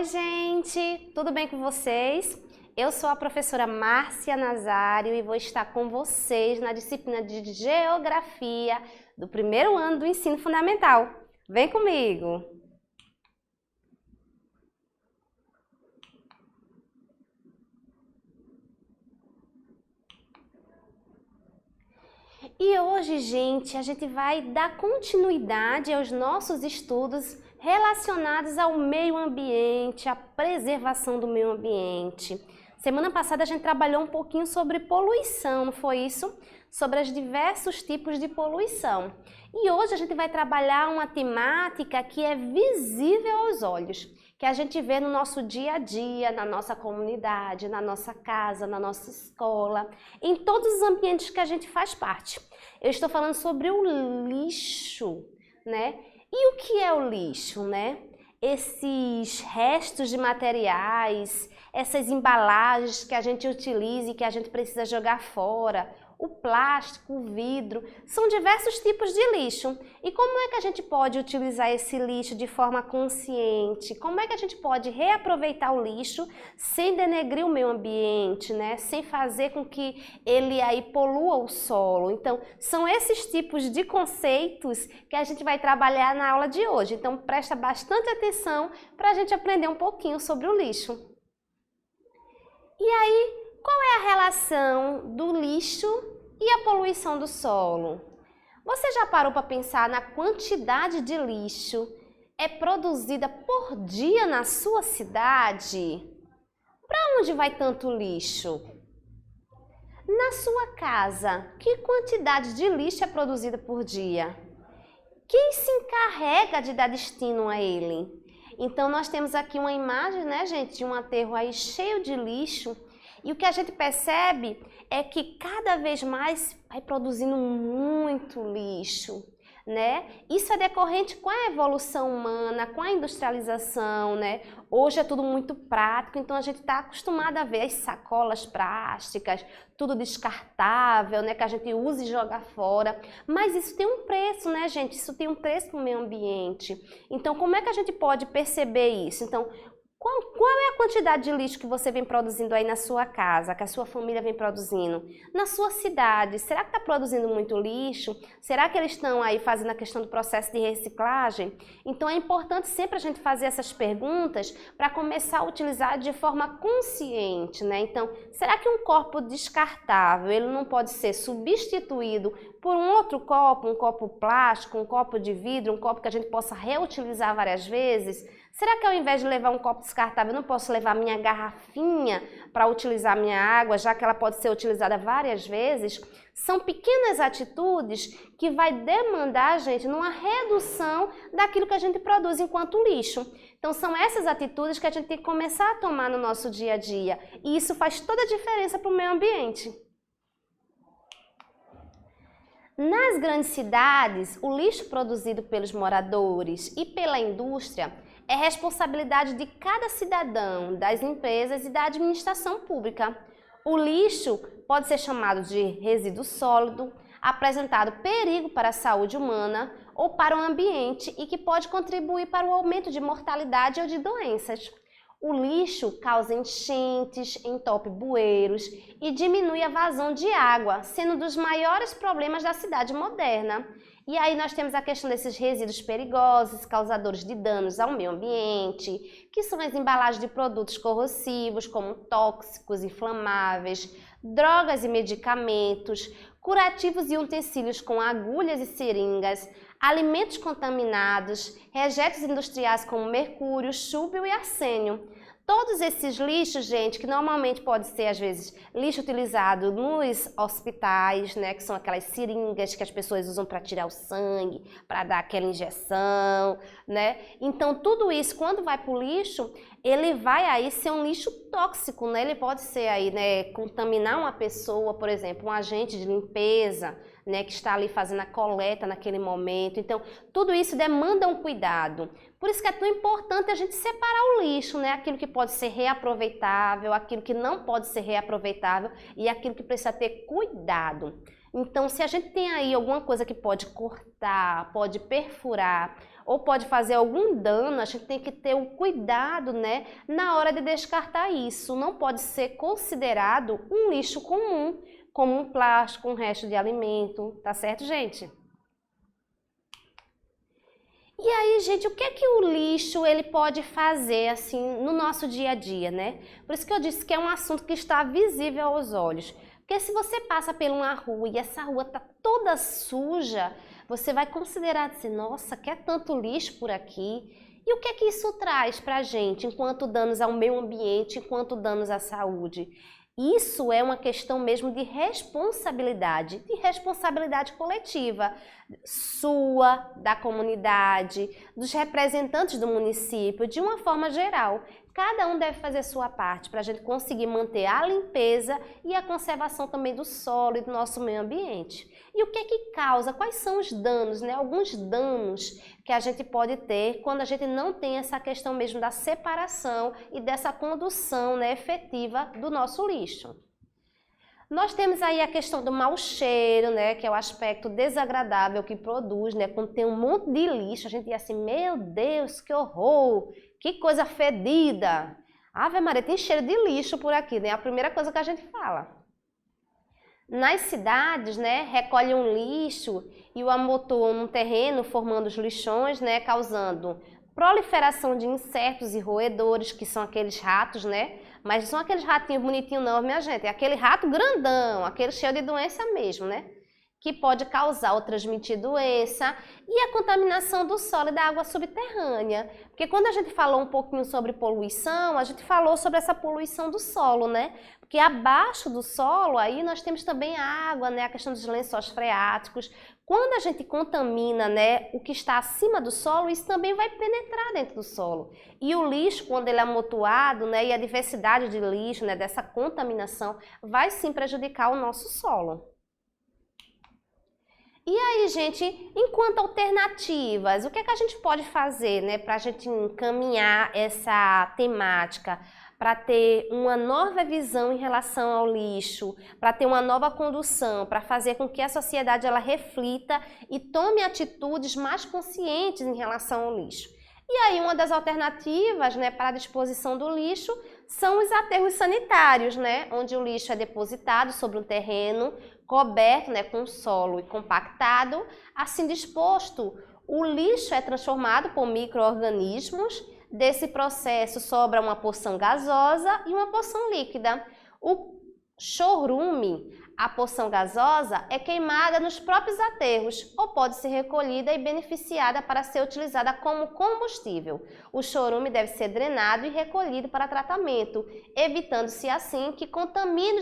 Oi, gente! Tudo bem com vocês? Eu sou a professora Márcia Nazário e vou estar com vocês na disciplina de Geografia do primeiro ano do Ensino Fundamental. Vem comigo! E hoje, gente, a gente vai dar continuidade aos nossos estudos relacionados ao meio ambiente, à preservação do meio ambiente. Semana passada a gente trabalhou um pouquinho sobre poluição, não foi isso? Sobre os diversos tipos de poluição. E hoje a gente vai trabalhar uma temática que é visível aos olhos, que a gente vê no nosso dia a dia, na nossa comunidade, na nossa casa, na nossa escola, em todos os ambientes que a gente faz parte. Eu estou falando sobre o lixo, né? E o que é o lixo, né? Esses restos de materiais, essas embalagens que a gente utiliza e que a gente precisa jogar fora, o plástico, o vidro, são diversos tipos de lixo. E como é que a gente pode utilizar esse lixo de forma consciente? Como é que a gente pode reaproveitar o lixo sem denegrir o meio ambiente, né? Sem fazer com que ele aí polua o solo? Então, são esses tipos de conceitos que a gente vai trabalhar na aula de hoje. Então, presta bastante atenção para a gente aprender um pouquinho sobre o lixo. E aí, qual é a relação do lixo e a poluição do solo? Você já parou para pensar na quantidade de lixo é produzida por dia na sua cidade? Para onde vai tanto lixo? Na sua casa, que quantidade de lixo é produzida por dia? Quem se encarrega de dar destino a ele? Então, nós temos aqui uma imagem, né, gente, de um aterro aí cheio de lixo. E o que a gente percebe é que cada vez mais vai produzindo muito lixo, né? Isso é decorrente com a evolução humana, com a industrialização, né? Hoje é tudo muito prático, então a gente está acostumado a ver as sacolas plásticas, tudo descartável, né? Que a gente usa e joga fora. Mas isso tem um preço, né, gente? Isso tem um preço para o meio ambiente. Então, como é que a gente pode perceber isso? Então, qual é a quantidade de lixo que você vem produzindo aí na sua casa, que a sua família vem produzindo? Na sua cidade, será que está produzindo muito lixo? Será que eles estão aí fazendo a questão do processo de reciclagem? Então é importante sempre a gente fazer essas perguntas para começar a utilizar de forma consciente, né? Então, será que um copo descartável, ele não pode ser substituído por um outro copo, um copo plástico, um copo de vidro, um copo que a gente possa reutilizar várias vezes? Será que ao invés de levar um copo descartável, eu não posso levar minha garrafinha para utilizar minha água, já que ela pode ser utilizada várias vezes? São pequenas atitudes que vai demandar, gente, numa redução daquilo que a gente produz enquanto lixo. Então, são essas atitudes que a gente tem que começar a tomar no nosso dia a dia. E isso faz toda a diferença para o meio ambiente. Nas grandes cidades, o lixo produzido pelos moradores e pela indústria é responsabilidade de cada cidadão, das empresas e da administração pública. O lixo pode ser chamado de resíduo sólido, apresentado perigo para a saúde humana ou para o ambiente e que pode contribuir para o aumento de mortalidade ou de doenças. O lixo causa enchentes, entope bueiros e diminui a vazão de água, sendo um dos maiores problemas da cidade moderna. E aí nós temos a questão desses resíduos perigosos, causadores de danos ao meio ambiente, que são as embalagens de produtos corrosivos, como tóxicos, inflamáveis, drogas e medicamentos, curativos e utensílios com agulhas e seringas, alimentos contaminados, rejeitos industriais como mercúrio, chúbio e arsênio. Todos esses lixos, gente, que normalmente pode ser, às vezes, lixo utilizado nos hospitais, né, que são aquelas seringas que as pessoas usam para tirar o sangue, para dar aquela injeção, né? Então, tudo isso, quando vai para o lixo, ele vai aí ser um lixo tóxico, né? Ele pode ser aí, né, contaminar uma pessoa, por exemplo, um agente de limpeza, né, que está ali fazendo a coleta naquele momento. Então, tudo isso demanda um cuidado. Por isso que é tão importante a gente separar o lixo, né? Aquilo que pode ser reaproveitável, aquilo que não pode ser reaproveitável e aquilo que precisa ter cuidado. Então, se a gente tem aí alguma coisa que pode cortar, pode perfurar ou pode fazer algum dano, a gente tem que ter o cuidado, né, na hora de descartar isso. Não pode ser considerado um lixo comum, como um plástico, um resto de alimento, tá certo, gente? E aí, gente, o que é que o lixo ele pode fazer assim no nosso dia a dia, né? Por isso que eu disse que é um assunto que está visível aos olhos. Porque se você passa por uma rua e essa rua tá toda suja, você vai considerar assim, nossa, que é tanto lixo por aqui. E o que é que isso traz para a gente, enquanto danos ao meio ambiente, enquanto danos à saúde? Isso é uma questão mesmo de responsabilidade coletiva, sua, da comunidade, dos representantes do município, de uma forma geral. Cada um deve fazer sua parte para a gente conseguir manter a limpeza e a conservação também do solo e do nosso meio ambiente. E o que é que causa? Quais são os danos, né? Alguns danos que a gente pode ter quando a gente não tem essa questão mesmo da separação e dessa condução, né, efetiva do nosso lixo. Nós temos aí a questão do mau cheiro, né, que é o aspecto desagradável que produz, né, quando tem um monte de lixo, a gente diz assim, meu Deus, que horror, que coisa fedida. Ave Maria, tem cheiro de lixo por aqui, né, é a primeira coisa que a gente fala. Nas cidades, né, recolhe um lixo e o amontoa num terreno, formando os lixões, né, causando proliferação de insetos e roedores, que são aqueles ratos, né? Mas não são aqueles ratinhos bonitinhos não, minha gente, é aquele rato grandão, aquele cheio de doença mesmo, né? Que pode causar ou transmitir doença, e a contaminação do solo e da água subterrânea. Porque quando a gente falou um pouquinho sobre poluição, a gente falou sobre essa poluição do solo, né? Porque abaixo do solo, aí nós temos também a água, né? A questão dos lençóis freáticos. Quando a gente contamina, né, o que está acima do solo, isso também vai penetrar dentro do solo. E o lixo, quando ele é amontoado, né, e a diversidade de lixo, né, dessa contaminação, vai sim prejudicar o nosso solo. E aí, gente, enquanto alternativas, o que é que a gente pode fazer, né, para a gente encaminhar essa temática, para ter uma nova visão em relação ao lixo, para ter uma nova condução, para fazer com que a sociedade ela reflita e tome atitudes mais conscientes em relação ao lixo? E aí, uma das alternativas, né, para a disposição do lixo são os aterros sanitários, né, onde o lixo é depositado sobre um terreno coberto, né, com solo e compactado. Assim disposto, o lixo é transformado por micro-organismos. Desse processo sobra uma porção gasosa e uma porção líquida. O chorume, a porção gasosa, é queimada nos próprios aterros ou pode ser recolhida e beneficiada para ser utilizada como combustível. O chorume deve ser drenado e recolhido para tratamento, evitando-se assim que contamine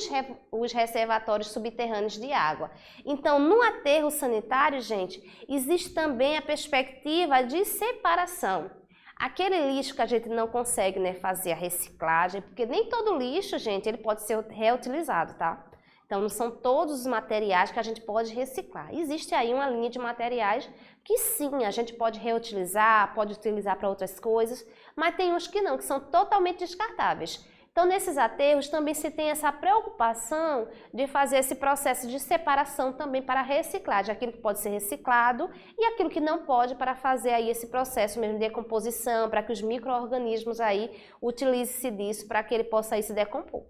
os reservatórios subterrâneos de água. Então, no aterro sanitário, gente, existe também a perspectiva de separação. Aquele lixo que a gente não consegue, né, fazer a reciclagem, porque nem todo lixo, gente, ele pode ser reutilizado, tá? Então, não são todos os materiais que a gente pode reciclar. Existe aí uma linha de materiais que sim, a gente pode reutilizar, pode utilizar para outras coisas, mas tem uns que não, que são totalmente descartáveis. Então, nesses aterros também se tem essa preocupação de fazer esse processo de separação também para a reciclagem, aquilo que pode ser reciclado e aquilo que não pode, para fazer aí esse processo mesmo de decomposição, para que os micro-organismos aí utilizem-se disso para que ele possa aí se decompor.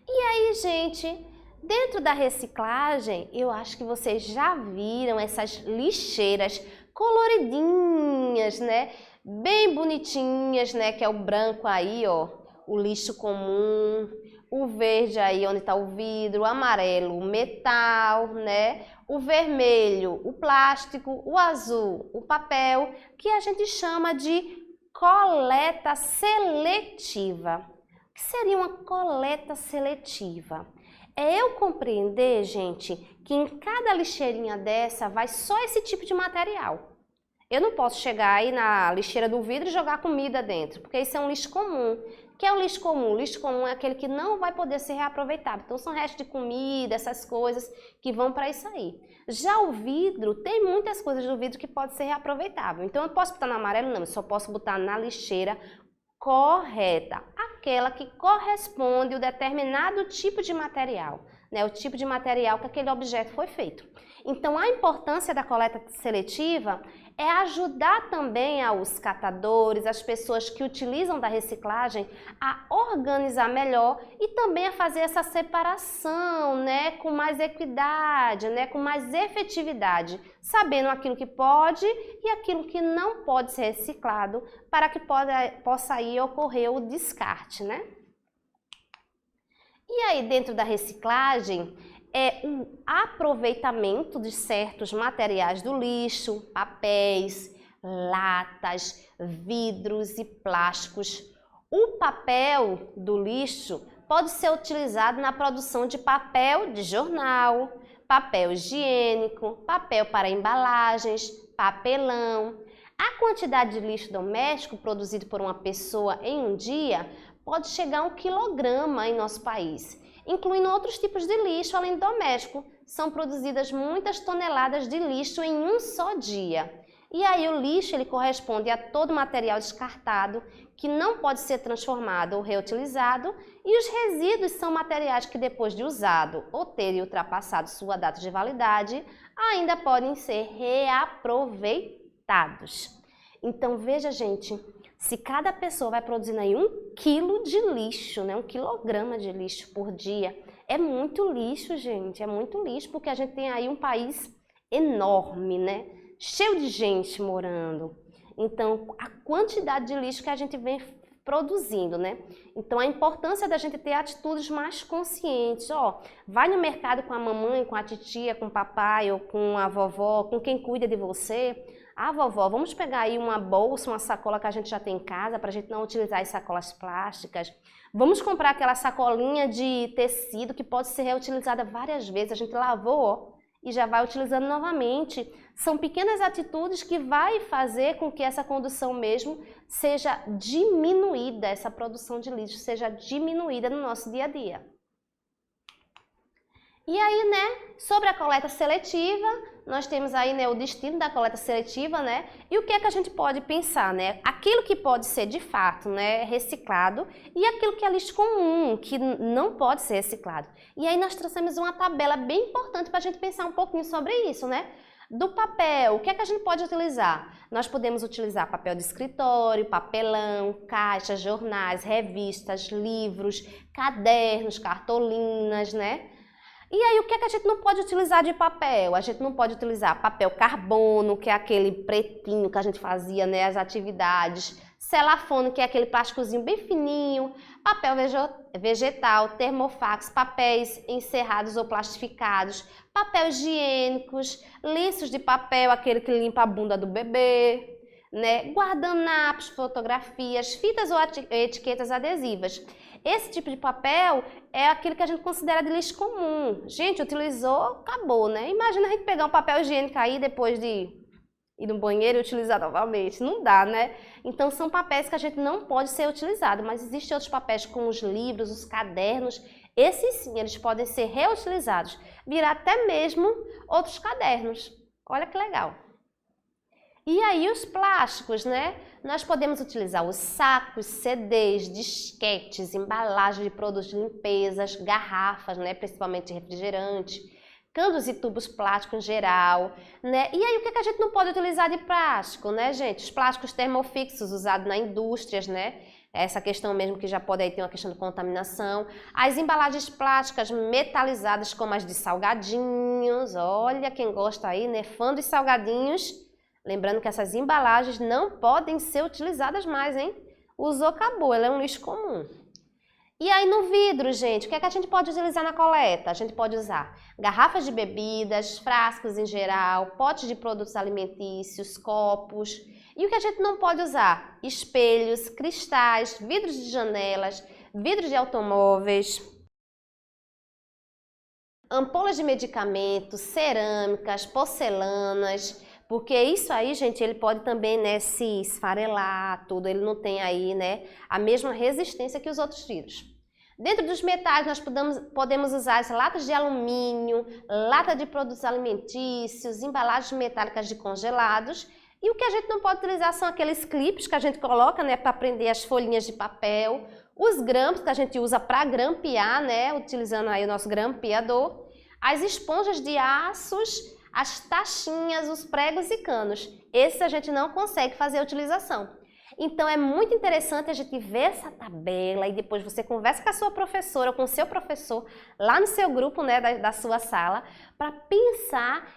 E aí, gente, dentro da reciclagem, eu acho que vocês já viram essas lixeiras coloridinhas, né? Bem bonitinhas, né? Que é o branco aí, ó, o lixo comum, o verde aí onde está o vidro, o amarelo, o metal, né? O vermelho, o plástico, o azul, o papel, que a gente chama de coleta seletiva. O que seria uma coleta seletiva? É eu compreender, gente, que em cada lixeirinha dessa vai só esse tipo de material. Eu não posso chegar aí na lixeira do vidro e jogar comida dentro, porque isso é um lixo comum. O que é o lixo comum? O lixo comum é aquele que não vai poder ser reaproveitado. Então, são restos de comida, essas coisas que vão para isso aí. Já o vidro, tem muitas coisas do vidro que pode ser reaproveitável. Então, eu posso botar no amarelo? Não, eu só posso botar na lixeira correta, aquela que corresponde ao determinado tipo de material. né, o tipo de material que aquele objeto foi feito. Então, a importância da coleta seletiva é ajudar também aos catadores, as pessoas que utilizam da reciclagem, a organizar melhor e também a fazer essa separação, né, com mais equidade, né, com mais efetividade, sabendo aquilo que pode e aquilo que não pode ser reciclado, para que possa aí ocorrer o descarte, né? E aí, dentro da reciclagem, é o aproveitamento de certos materiais do lixo, papéis, latas, vidros e plásticos. O papel do lixo pode ser utilizado na produção de papel de jornal, papel higiênico, papel para embalagens, papelão. A quantidade de lixo doméstico produzido por uma pessoa em um dia pode chegar a 1 quilograma em nosso país. Incluindo outros tipos de lixo além do doméstico. São produzidas muitas toneladas de lixo em um só dia. E aí o lixo ele corresponde a todo material descartado que não pode ser transformado ou reutilizado, e os resíduos são materiais que depois de usado ou terem ultrapassado sua data de validade, ainda podem ser reaproveitados. Então veja, gente, se cada pessoa vai produzindo aí 1 quilo de lixo, né, 1 quilograma de lixo por dia, é muito lixo, gente, é muito lixo, porque a gente tem aí um país enorme, né, cheio de gente morando. Então, a quantidade de lixo que a gente vem produzindo, né? Então, a importância da gente ter atitudes mais conscientes, ó, vai no mercado com a mamãe, com a titia, com o papai ou com a vovó, com quem cuida de você. Ah, vovó, vamos pegar aí uma bolsa, uma sacola que a gente já tem em casa, para a gente não utilizar as sacolas plásticas. Vamos comprar aquela sacolinha de tecido que pode ser reutilizada várias vezes. A gente lavou, ó, e já vai utilizando novamente. São pequenas atitudes que vai fazer com que essa condução mesmo seja diminuída, essa produção de lixo seja diminuída no nosso dia a dia. E aí, né, sobre a coleta seletiva, nós temos aí, né, o destino da coleta seletiva, né, e o que é que a gente pode pensar, né, aquilo que pode ser de fato, né, reciclado e aquilo que é lixo comum, que não pode ser reciclado. E aí nós trouxemos uma tabela bem importante para a gente pensar um pouquinho sobre isso, né. Do papel, o que é que a gente pode utilizar? Nós podemos utilizar papel de escritório, papelão, caixas, jornais, revistas, livros, cadernos, cartolinas, né? E aí, o que é que a gente não pode utilizar de papel? A gente não pode utilizar papel carbono, que é aquele pretinho que a gente fazia, né, as atividades. Celofane, que é aquele plásticozinho bem fininho. Papel vegetal, termofax, papéis encerrados ou plastificados. Papel higiênicos, lenços de papel, aquele que limpa a bunda do bebê, né? Guardanapos, fotografias, fitas ou etiquetas adesivas. Esse tipo de papel é aquilo que a gente considera de lixo comum. Gente, utilizou, acabou, né? Imagina a gente pegar um papel higiênico aí depois de ir no banheiro e utilizar novamente. Não dá, né? Então, são papéis que a gente não pode ser utilizado, mas existem outros papéis como os livros, os cadernos. Esses sim, eles podem ser reutilizados. Virar até mesmo outros cadernos. Olha que legal. E aí os plásticos, né? Nós podemos utilizar os sacos, CDs, disquetes, embalagem de produtos de limpeza, garrafas, né? Principalmente refrigerante, canos e tubos plásticos em geral, né? E aí o que a gente não pode utilizar de plástico, né, gente? Os plásticos termofixos usados nas indústrias, né? Essa questão mesmo que já pode aí ter uma questão de contaminação. As embalagens plásticas metalizadas como as de salgadinhos, olha quem gosta aí, né? Fã dos salgadinhos. Lembrando que essas embalagens não podem ser utilizadas mais, hein? Usou, acabou, ela é um lixo comum. E aí no vidro, gente, o que é que a gente pode utilizar na coleta? A gente pode usar garrafas de bebidas, frascos em geral, potes de produtos alimentícios, copos. E o que a gente não pode usar? Espelhos, cristais, vidros de janelas, vidros de automóveis, ampolas de medicamentos, cerâmicas, porcelanas. Porque isso aí, gente, ele pode também, né, se esfarelar, tudo, ele não tem aí, né, a mesma resistência que os outros vidros. Dentro dos metais, nós podemos usar as latas de alumínio, lata de produtos alimentícios, embalagens metálicas de congelados. E o que a gente não pode utilizar são aqueles clipes que a gente coloca, né, para prender as folhinhas de papel, os grampos que a gente usa para grampear, né, utilizando aí o nosso grampeador, as esponjas de aços, as tachinhas, os pregos e canos. Esses a gente não consegue fazer a utilização. Então é muito interessante a gente ver essa tabela e depois você conversa com a sua professora ou com o seu professor lá no seu grupo, né, da sua sala, para pensar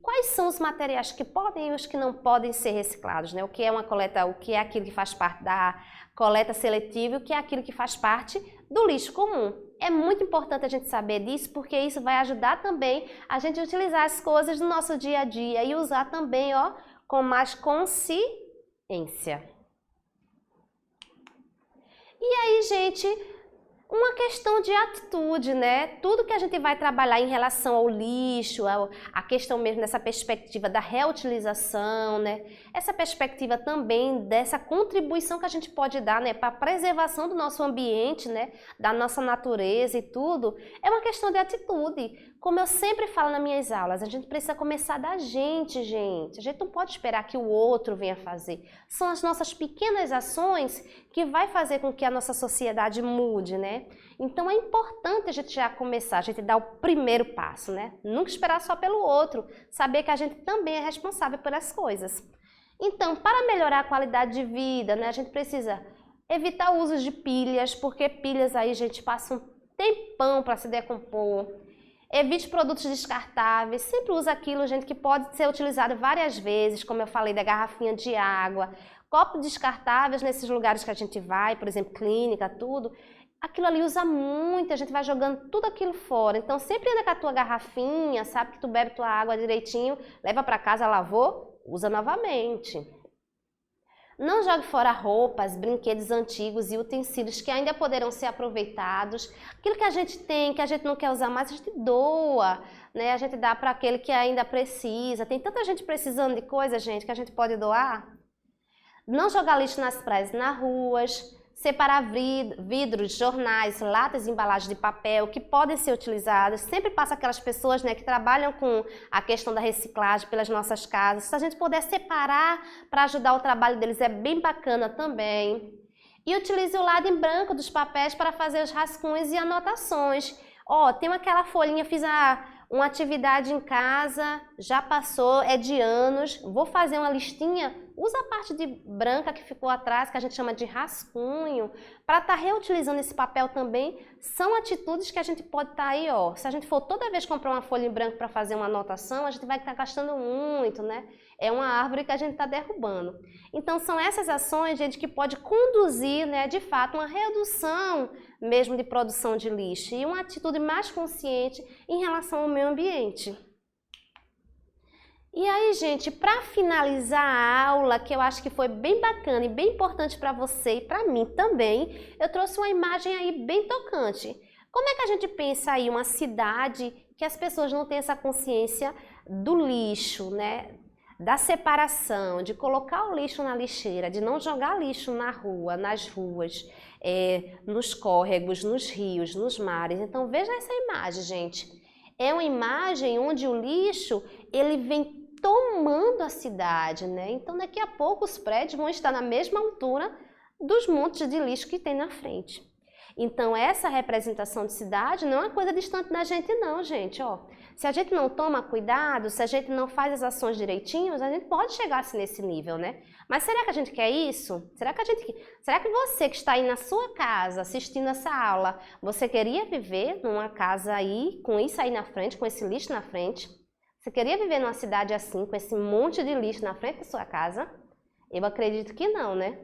quais são os materiais que podem e os que não podem ser reciclados, né? O que é uma coleta, o que é aquilo que faz parte da coleta seletiva e o que é aquilo que faz parte do lixo comum. É muito importante a gente saber disso, porque isso vai ajudar também a gente a utilizar as coisas no nosso dia a dia e usar também, ó, com mais consciência. E aí, gente, uma questão de atitude, né? Tudo que a gente vai trabalhar em relação ao lixo, a questão mesmo dessa perspectiva da reutilização, né? Essa perspectiva também dessa contribuição que a gente pode dar, né, para a preservação do nosso ambiente, né, da nossa natureza e tudo, é uma questão de atitude. Como eu sempre falo nas minhas aulas, a gente precisa começar da gente, gente. A gente não pode esperar que o outro venha fazer. São as nossas pequenas ações que vai fazer com que a nossa sociedade mude, né? Então é importante a gente já começar, a gente dar o primeiro passo, né? Nunca esperar só pelo outro, saber que a gente também é responsável pelas coisas. Então, para melhorar a qualidade de vida, né, a gente precisa evitar o uso de pilhas, porque pilhas aí, gente, passa um tempão para se decompor. Evite produtos descartáveis, sempre use aquilo, gente, que pode ser utilizado várias vezes, como eu falei, da garrafinha de água, copos descartáveis nesses lugares que a gente vai, por exemplo, clínica, tudo. Aquilo ali usa muito, a gente vai jogando tudo aquilo fora. Então, sempre anda com a tua garrafinha, sabe que tu bebe tua água direitinho, leva para casa, lavou, usa novamente. Não jogue fora roupas, brinquedos antigos e utensílios que ainda poderão ser aproveitados. Aquilo que a gente tem, que a gente não quer usar mais, a gente doa, né? A gente dá para aquele que ainda precisa. Tem tanta gente precisando de coisa, gente, que a gente pode doar. Não jogar lixo nas praias e nas ruas. Separar vidros, jornais, latas e embalagens de papel que podem ser utilizadas. Sempre passa aquelas pessoas, né, que trabalham com a questão da reciclagem pelas nossas casas. Se a gente puder separar para ajudar o trabalho deles, é bem bacana também. E utilize o lado em branco dos papéis para fazer os rascunhos e anotações. Ó, tem aquela folhinha, fiz uma atividade em casa, já passou, é de anos, vou fazer uma listinha. Usa a parte de branca que ficou atrás, que a gente chama de rascunho, para estar reutilizando esse papel também. São atitudes que a gente pode estar aí, ó. Se a gente for toda vez comprar uma folha em branco para fazer uma anotação, a gente vai estar gastando muito, né? É uma árvore que a gente está derrubando. Então, são essas ações, gente, que pode conduzir, né, de fato, uma redução mesmo de produção de lixo e uma atitude mais consciente em relação ao meio ambiente. E aí, gente, para finalizar a aula, que eu acho que foi bem bacana e bem importante para você e para mim também, eu trouxe uma imagem aí bem tocante. Como é que a gente pensa aí uma cidade que as pessoas não têm essa consciência do lixo, né? Da separação, de colocar o lixo na lixeira, de não jogar lixo na rua, nas ruas, nos córregos, nos rios, nos mares. Então, veja essa imagem, gente. É uma imagem onde o lixo, ele vem tomando a cidade, né? Então, daqui a pouco os prédios vão estar na mesma altura dos montes de lixo que tem na frente. Então, essa representação de cidade não é uma coisa distante da gente não, gente, ó. Se a gente não toma cuidado, se a gente não faz as ações direitinhos, a gente pode chegar assim nesse nível, né? Mas será que a gente quer isso? Será que você que está aí na sua casa assistindo essa aula, você queria viver numa casa aí, com isso aí na frente, com esse lixo na frente? Você queria viver numa cidade assim, com esse monte de lixo na frente da sua casa? Eu acredito que não, né?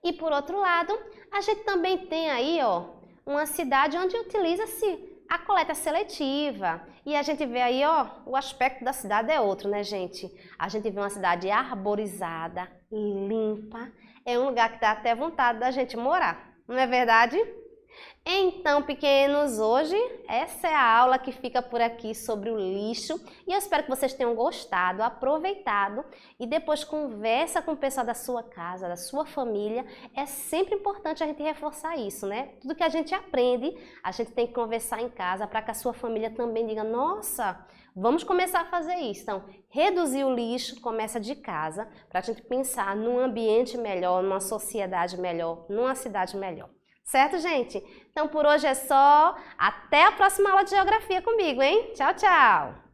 E por outro lado, a gente também tem aí, ó, uma cidade onde utiliza-se a coleta seletiva. E a gente vê aí, ó, o aspecto da cidade é outro, né, gente? A gente vê uma cidade arborizada, limpa. É um lugar que dá até vontade da gente morar, não é verdade? Então, pequenos, hoje essa é a aula que fica por aqui sobre o lixo e eu espero que vocês tenham gostado, aproveitado e depois conversa com o pessoal da sua casa, da sua família. É sempre importante a gente reforçar isso, né? Tudo que a gente aprende, a gente tem que conversar em casa para que a sua família também diga, nossa, vamos começar a fazer isso. Então, reduzir o lixo começa de casa para a gente pensar num ambiente melhor, numa sociedade melhor, numa cidade melhor. Certo, gente? Então, por hoje é só. Até a próxima aula de geografia comigo, hein? Tchau, tchau!